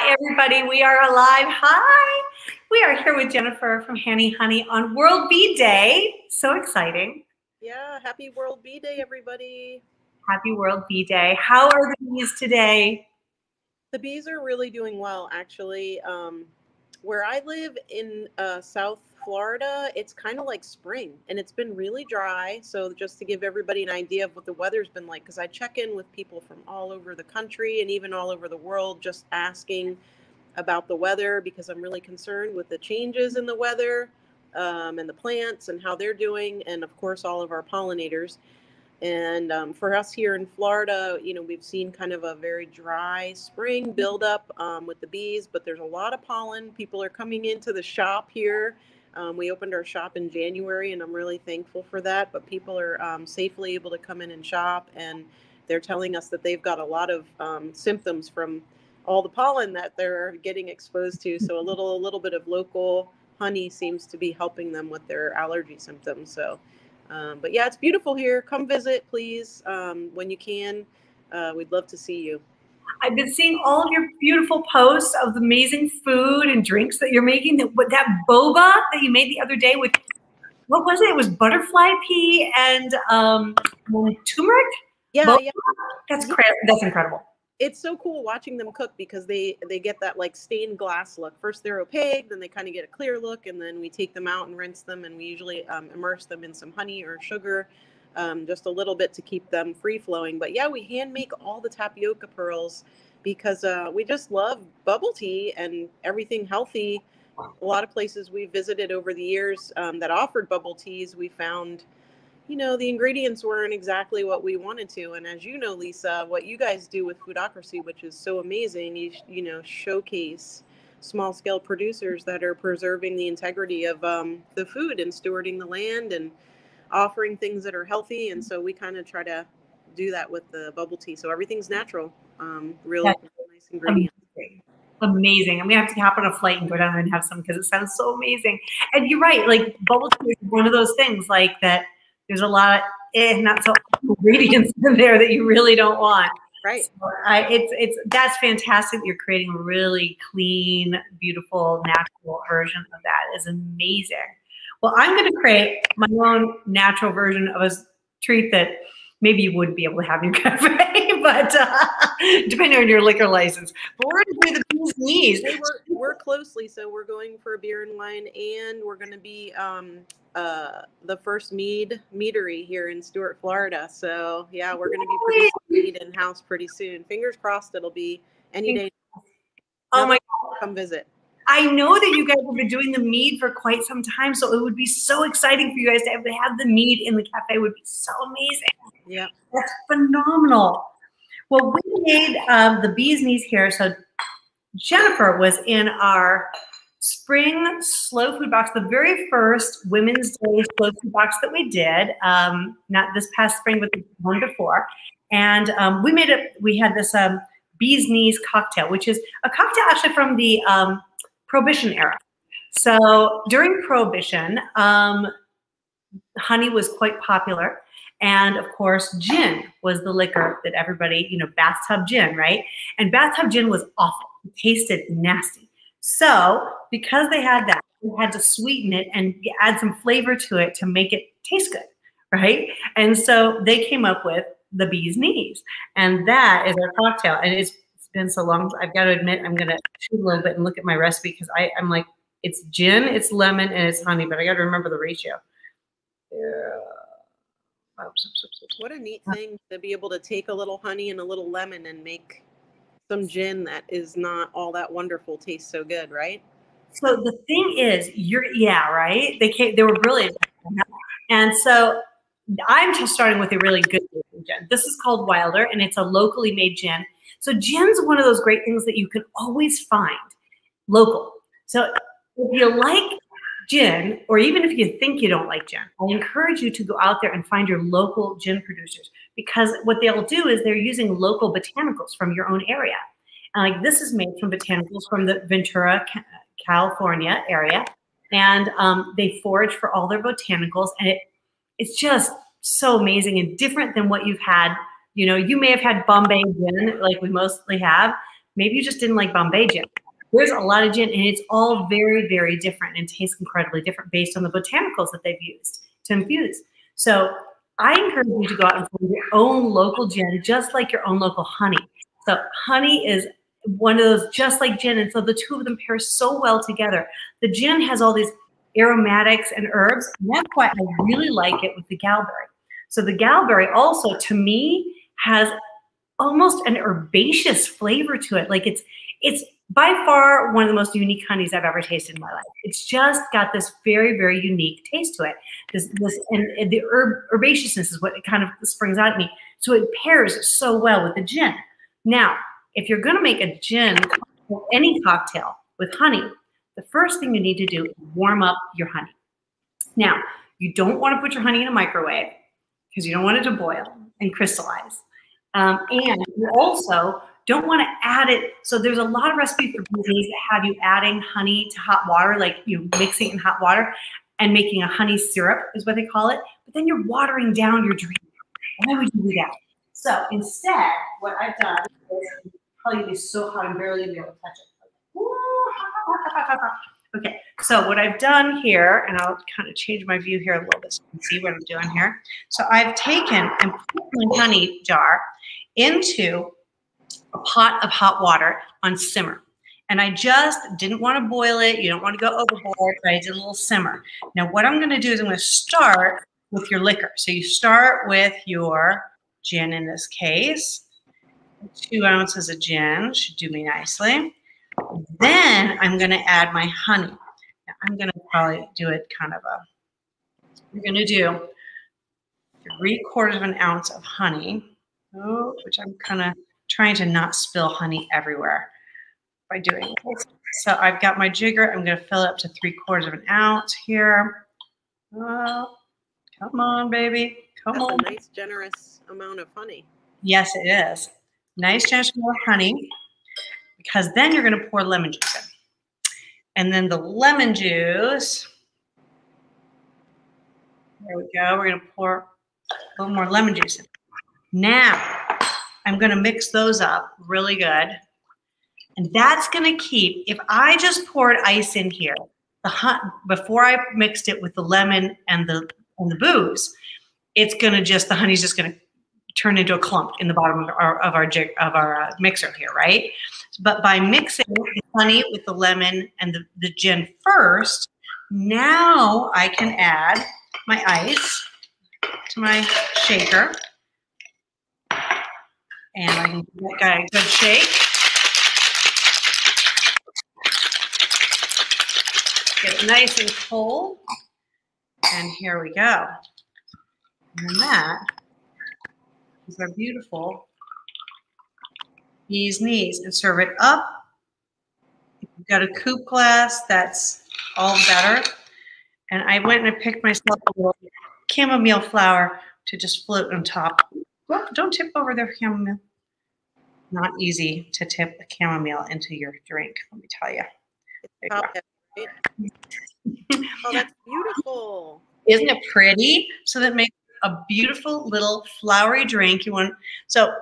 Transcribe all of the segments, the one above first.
Hi, everybody. We are alive. Hi. We are here with Jennifer from Hani Honey on World Bee Day. So exciting. Yeah, happy World Bee Day, everybody. Happy World Bee Day. How are the bees today? The bees are really doing well, actually. Where I live in South Florida, it's kind of like spring and it's been really dry. So, just to give everybody an idea of what the weather's been like, because I check in with people from all over the country and even all over the world just asking about the weather because I'm really concerned with the changes in the weather and the plants and how they're doing, and of course, all of our pollinators. And for us here in Florida, we've seen kind of a very dry spring buildup with the bees, but there's a lot of pollen. People are coming into the shop here. We opened our shop in January, and I'm really thankful for that. But people are safely able to come in and shop, and they're telling us that they've got a lot of symptoms from all the pollen that they're getting exposed to. So a little bit of local honey seems to be helping them with their allergy symptoms. So. But yeah, it's beautiful here. Come visit, please, when you can. We'd love to see you. I've been seeing all of your beautiful posts of the amazing food and drinks that you're making. That boba that you made the other day with, what was it? It was butterfly pea and turmeric? Yeah, boba? yeah. That's incredible. It's so cool watching them cook because they get that like stained glass look. First they're opaque, then they kind of get a clear look, and then we take them out and rinse them, and we usually immerse them in some honey or sugar, just a little bit to keep them free flowing. But yeah, we hand make all the tapioca pearls because we just love bubble tea and everything healthy. A lot of places we visited over the years that offered bubble teas, we found the ingredients weren't exactly what we wanted to. And as you know, Lisa, what you guys do with Foodocracy, which is so amazing, you showcase small scale producers that are preserving the integrity of the food and stewarding the land and offering things that are healthy. And so we kind of try to do that with the bubble tea. So everything's natural, real nice ingredients. Amazing. I'm going to have to hop on a flight and go down there and have some because it sounds so amazing. And you're right. Like bubble tea is one of those things like that. There's a lot of not so ingredients in there that you really don't want. Right. So that's fantastic. You're creating a really clean, beautiful, natural version of that. It's amazing. Well, I'm going to create my own natural version of a treat that maybe you wouldn't be able to have in your cafe, but depending on your liquor license. But we're going to do the bee's knees. Hey, we're closely, so we're going for a beer and wine, and we're going to be the first meadery here in Stuart, Florida. So yeah, we're going to be producing mead in house pretty soon. Fingers crossed, it'll be any day. Oh my God, come visit. I know that you guys have been doing the mead for quite some time, so it would be so exciting for you guys to have the mead in the cafe. It would be so amazing. Yeah, that's phenomenal. Well, we made the bee's knees here. So Jennifer was in our spring slow food box, the very first Women's Day slow food box that we did, not this past spring, but the one before. And we had this bee's knees cocktail, which is a cocktail actually from the Prohibition era. So during Prohibition, honey was quite popular. And of course, gin was the liquor that everybody, bathtub gin, right? And bathtub gin was awful. It tasted nasty. So because they had that, they had to sweeten it and add some flavor to it to make it taste good, right? And so they came up with the bee's knees. And that is our cocktail. And it's been so long. I've got to admit, I'm going to shoot a little bit and look at my recipe because I'm like, it's gin, it's lemon, and it's honey, but I got to remember the ratio. Yeah. What a neat thing to be able to take a little honey and a little lemon and make some gin that is not all that wonderful, tastes so good, right? So the thing is, right? They were brilliant. And so I'm just starting with a really good gin. This is called Wilder, and it's a locally made gin. So gin's one of those great things that you can always find local. So if you like gin, or even if you think you don't like gin, I encourage you to go out there and find your local gin producers, because what they'll do is they're using local botanicals from your own area. And like this is made from botanicals from the Ventura, California area. And they forage for all their botanicals, and it's just so amazing and different than what you've had. You may have had Bombay gin like we mostly have. Maybe you just didn't like Bombay gin. There's a lot of gin, and it's all very, very different and tastes incredibly different based on the botanicals that they've used to infuse. So I encourage you to go out and find your own local gin, just like your own local honey. So honey is one of those just like gin, and so the two of them pair so well together. The gin has all these aromatics and herbs, and that's why I really like it with the gallberry. So the gallberry also, to me, has almost an herbaceous flavor to it. Like it's by far one of the most unique honeys I've ever tasted in my life. It's just got this very, very unique taste to it. And the herbaceousness is what it kind of springs out at me. So it pairs so well with the gin. Now, if you're gonna make a gin, any cocktail with honey, the first thing you need to do is warm up your honey. Now, you don't wanna put your honey in a microwave because you don't want it to boil and crystallize. And you also don't want to add it. So there's a lot of recipes for bourbons that have you adding honey to hot water, like you mixing it in hot water and making a honey syrup is what they call it. But then you're watering down your drink. Why would you do that? So instead, what I've done is probably be so hot I'm barely gonna be able to touch it. Okay, so what I've done here, and I'll kind of change my view here a little bit so you can see what I'm doing here. So I've taken and put my honey jar into a pot of hot water on simmer. And I just didn't want to boil it. You don't want to go overboard, but I did a little simmer. Now what I'm going to do is I'm going to start with your liquor. So you start with your gin in this case. 2 ounces of gin should do me nicely. Then I'm going to add my honey. Now, I'm going to probably do it kind of we're going to do 3/4 of an ounce of honey, which I'm kind of trying to not spill honey everywhere by doing this. So I've got my jigger. I'm going to fill it up to 3/4 of an ounce here. Oh, come on, baby. Come on. That's a nice, generous amount of honey. Yes, it is. Nice, generous amount of honey, because then you're going to pour lemon juice in. And then the lemon juice, there we go. We're going to pour a little more lemon juice in. Now, I'm going to mix those up really good. And that's going to keep, if I just poured ice in here, before I mixed it with the lemon and the booze, it's going to the honey's just going to turn into a clump in the bottom of our mixer here, right? But by mixing the honey with the lemon and the gin first, now I can add my ice to my shaker. And I can give that guy a good shake. Get it nice and cold. And here we go. And then that is our beautiful bee's knees. And serve it up. If you've got a coupe glass, that's all better. And I went and I picked myself a little chamomile flower to just float on top. Well, don't tip over there, chamomile. Not easy to tip a chamomile into your drink, let me tell you. Oh, that's beautiful. Isn't it pretty? So that makes a beautiful little flowery drink. So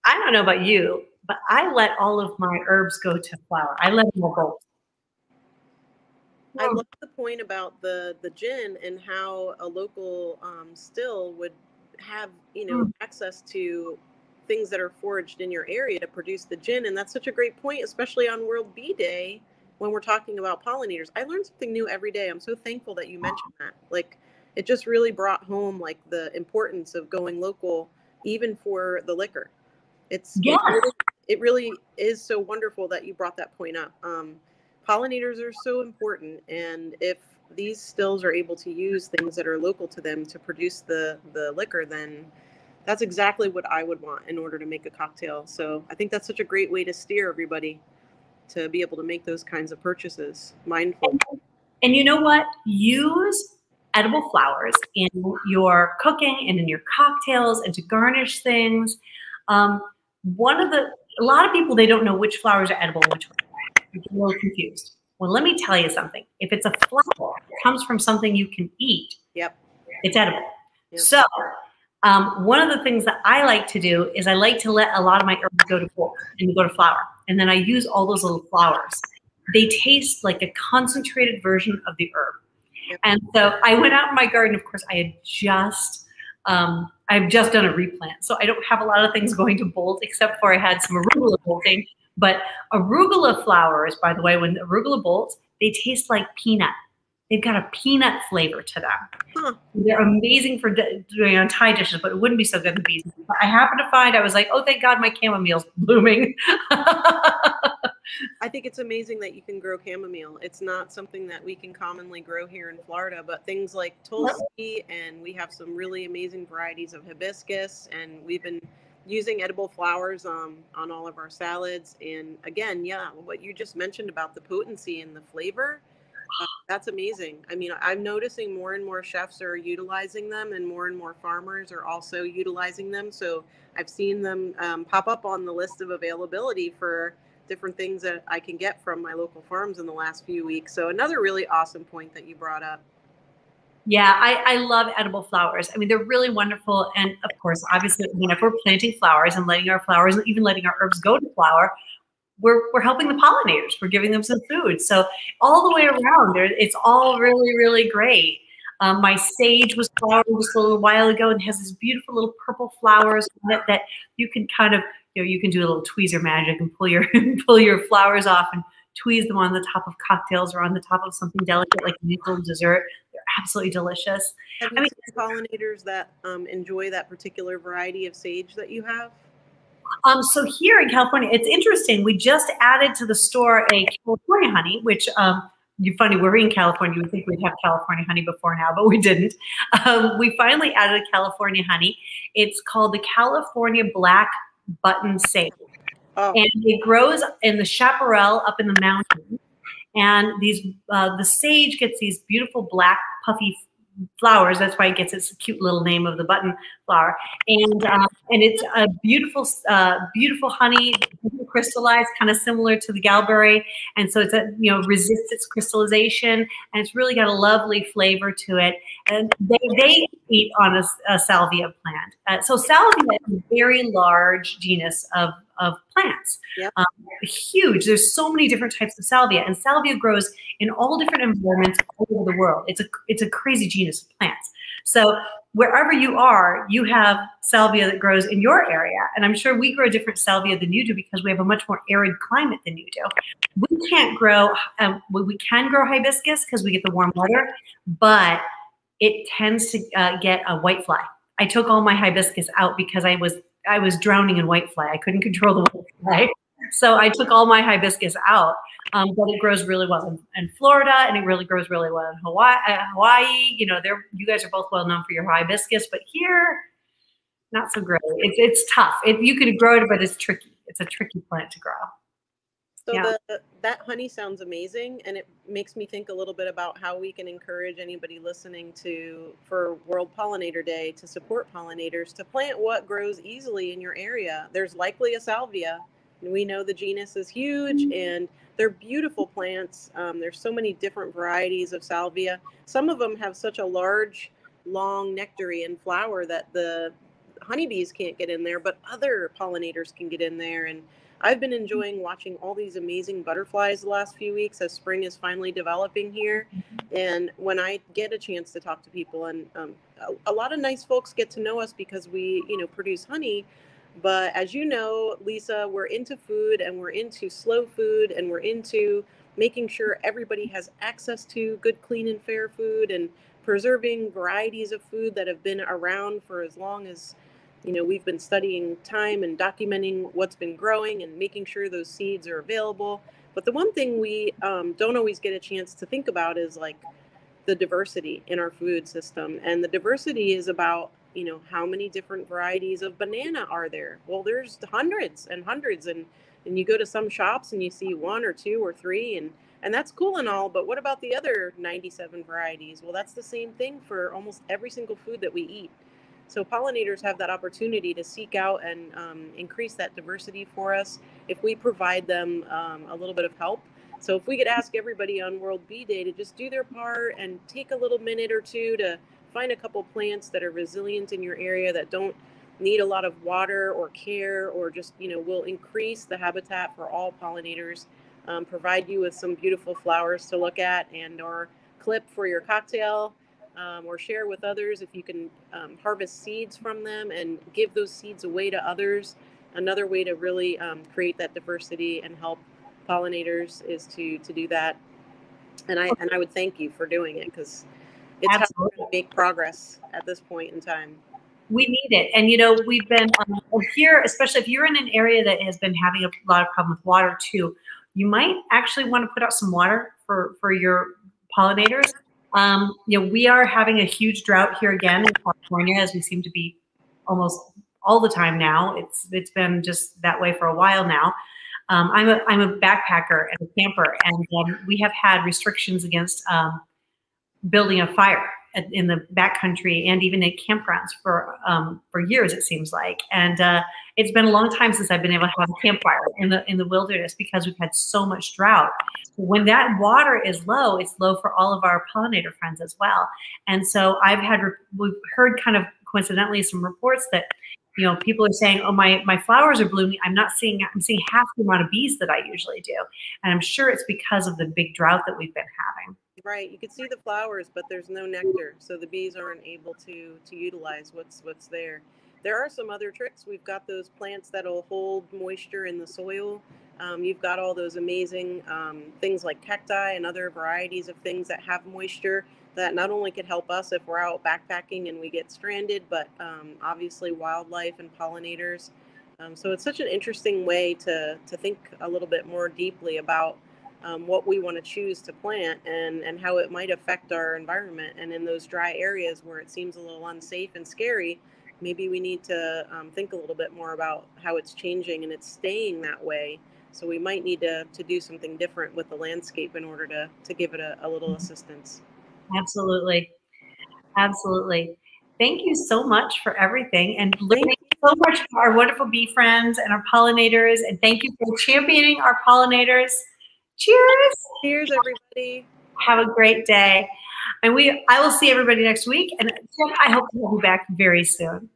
I don't know about you, but I let all of my herbs go to flower. I let them all go. I love the point about the gin and how a local still would have, access to things that are foraged in your area to produce the gin. And that's such a great point, especially on World Bee Day when we're talking about pollinators. I learn something new every day. I'm so thankful that you mentioned that. Like, it just really brought home like the importance of going local, even for the liquor. It really is so wonderful that you brought that point up. Pollinators are so important, and if these stills are able to use things that are local to them to produce the liquor, then that's exactly what I would want in order to make a cocktail. So I think that's such a great way to steer everybody to be able to make those kinds of purchases. Mindful. And you know what? Use edible flowers in your cooking and in your cocktails and to garnish things. A lot of people, they don't know which flowers are edible and which ones aren't. They're a little confused. Well, let me tell you something. If it's a flower that comes from something you can eat, it's edible. Yep. So one of the things that I like to do is I like to let a lot of my herbs go to flour. and then I use all those little flowers. They taste like a concentrated version of the herb. Yep. And so I went out in my garden. Of course, I've just done a replant, so I don't have a lot of things going to bolt, except for I had some arugula bolting. But arugula flowers, by the way, when the arugula bolts, they taste like peanut. They've got a peanut flavor to them. Huh. They're amazing for doing on Thai dishes, but it wouldn't be so good in bees. I happened to find, I was like, oh, thank God my chamomile's blooming. I think it's amazing that you can grow chamomile. It's not something that we can commonly grow here in Florida, but things like tulsi, and we have some really amazing varieties of hibiscus, and we've been using edible flowers on all of our salads. And again, yeah, what you just mentioned about the potency and the flavor, that's amazing. I mean, I'm noticing more and more chefs are utilizing them, and more farmers are also utilizing them. So I've seen them pop up on the list of availability for different things that I can get from my local farms in the last few weeks. So another really awesome point that you brought up. Yeah, I love edible flowers. I mean, they're really wonderful. And of course, obviously, whenever we're planting flowers and letting our flowers, and even letting our herbs go to flower, we're helping the pollinators. We're giving them some food. So all the way around, it's all really, really great. My sage was flowering just a little while ago and has these beautiful little purple flowers on it that you can kind of, you can do a little tweezer magic and pull your flowers off and tweeze them on the top of cocktails or on the top of something delicate like a little dessert. They're absolutely delicious. Have you seen pollinators that enjoy that particular variety of sage that you have? So here in California, it's interesting. We just added to the store a California honey, which you're funny. We're in California. You would think we'd have California honey before now, but we didn't. We finally added a California honey. It's called the California Black Button Sage, and it grows in the chaparral up in the mountains. And the sage gets these beautiful black puffy flowers. That's why it gets its cute little name of the button flower. And it's a beautiful, beautiful honey, crystallized, kind of similar to the galberry. And so it's resists its crystallization, and it's really got a lovely flavor to it. And they eat on a salvia plant. So salvia is a very large genus of plants. Yep. Huge. There's so many different types of salvia, and salvia grows in all different environments all over the world. It's a crazy genus of plants. So wherever you are, you have salvia that grows in your area, and I'm sure we grow different salvia than you do because we have a much more arid climate than you do. We can't grow. We can grow hibiscus because we get the warm weather, but it tends to get a whitefly. I took all my hibiscus out because I was drowning in whitefly. I couldn't control the whitefly. So I took all my hibiscus out, but it grows really well in Florida, and it really grows really well in Hawaii. You guys are both well known for your hibiscus, but here, not so great. It's tough. You could grow it, but it's tricky. It's a tricky plant to grow. So Yeah. that honey sounds amazing, and it makes me think a little bit about how we can encourage anybody listening for World Pollinator Day to support pollinators, to plant what grows easily in your area. There's likely a salvia. We know the genus is huge, and they're beautiful plants. There's so many different varieties of salvia. Some of them have such a large, long nectary and flower that the honeybees can't get in there, but other pollinators can get in there. And I've been enjoying watching all these amazing butterflies the last few weeks as spring is finally developing here. And when I get a chance to talk to people, and a lot of nice folks get to know us because we, produce honey. But as you know, Lisa, we're into food, and we're into slow food, and we're into making sure everybody has access to good, clean, and fair food, and preserving varieties of food that have been around for as long as we've been studying time and documenting what's been growing and making sure those seeds are available. But the one thing we don't always get a chance to think about is like the diversity in our food system. And the diversity is about, how many different varieties of banana are there? Well, there's hundreds and hundreds. And you go to some shops and you see one or two or three, and that's cool and all, but what about the other 97 varieties? Well, that's the same thing for almost every single food that we eat. So pollinators have that opportunity to seek out and increase that diversity for us if we provide them a little bit of help. So if we could ask everybody on World Bee Day to just do their part and take a little minute or two to find a couple plants that are resilient in your area, that don't need a lot of water or care, or just, will increase the habitat for all pollinators, provide you with some beautiful flowers to look at and or clip for your cocktail, or share with others if you can harvest seeds from them and give those seeds away to others. Another way to really create that diversity and help pollinators is to do that. And I would thank you for doing it, because it's how we're going to make progress at this point in time. We need it. And, we've been here, especially if you're in an area that has been having a lot of problem with water too, you might actually want to put out some water for your pollinators. We are having a huge drought here again in California, as we seem to be almost all the time now. It's been just that way for a while now. I'm a backpacker and a camper, and we have had restrictions against building a fire in the backcountry and even at campgrounds for years, it seems like. And it's been a long time since I've been able to have a campfire in the wilderness, because we've had so much drought. When that water is low, it's low for all of our pollinator friends as well. And so we've heard kind of coincidentally some reports that people are saying, oh, my flowers are blooming. I'm seeing half the amount of bees that I usually do. And I'm sure it's because of the big drought that we've been having. Right. You can see the flowers, but there's no nectar. So the bees aren't able to utilize what's there. There are some other tricks. We've got those plants that'll hold moisture in the soil. You've got all those amazing things like cacti and other varieties of things that have moisture that not only could help us if we're out backpacking and we get stranded, but obviously wildlife and pollinators. So it's such an interesting way to think a little bit more deeply about what we want to choose to plant and how it might affect our environment. And in those dry areas where it seems a little unsafe and scary, maybe we need to think a little bit more about how it's changing and it's staying that way. So we might need to do something different with the landscape in order to give it a little assistance. Absolutely. Absolutely. Thank you so much for everything, and learning so much from our wonderful bee friends and our pollinators. And thank you for championing our pollinators. Cheers. Cheers, everybody. Have a great day. And I will see everybody next week. And I hope to have you back very soon.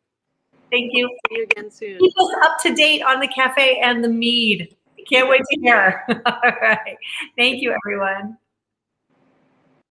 Thank you. See you again soon. Keep us up to date on the cafe and the mead. Can't wait to hear. All right. Thank you, everyone.